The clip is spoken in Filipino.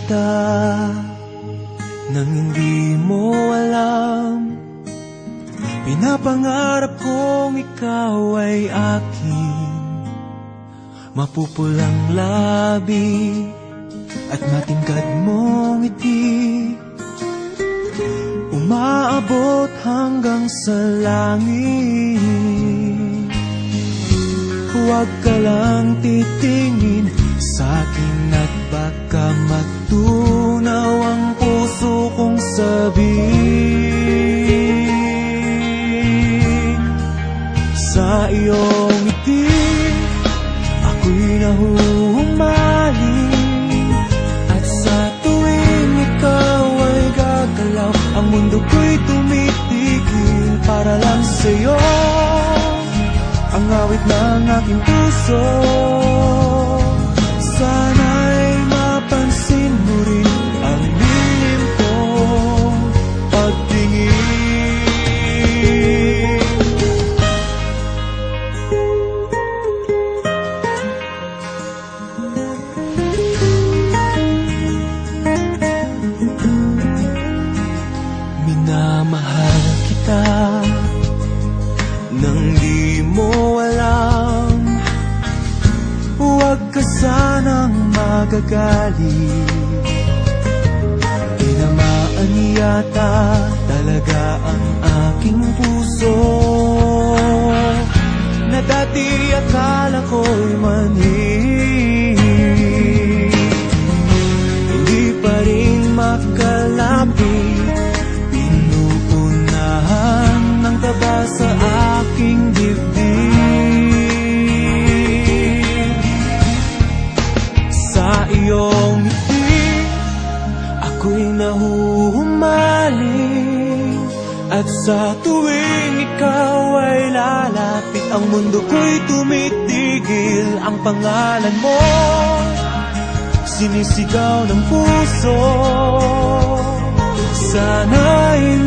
kita nang hindi mo alam. Pinapangarap kong ikaw ay akin, mapupulang labi at matingkad mong ngiti, umaabot hanggang sa langit. Huwag ka lang titingin sa'kin at baka matunaw ang puso kong sabihin. Sa iyong ngiti ako'y nahuhumaling, at sa tuwing ikaw ay gagalaw, ang mundo ko'y tumitigil para lang sa'yo. Ang awit ng aking puso, sana'y mapansin mo rin ang lihim kong pagtingin. Minamahal kita nang di mo alam. Huwag ka sanang magagalit, tinamaan yata talaga ang aking puso, na dati akala ko'y manhid. Hindi pa rin makalapit, pinuunahan ng taba sa aking dibdib. Sa iyong ngiti ako'y nahuhumaling, at sa tuwing ikaw ay lalapit, ang mundo ko'y tumitigil. Ang pangalan mo sinisigaw ng puso, sana'y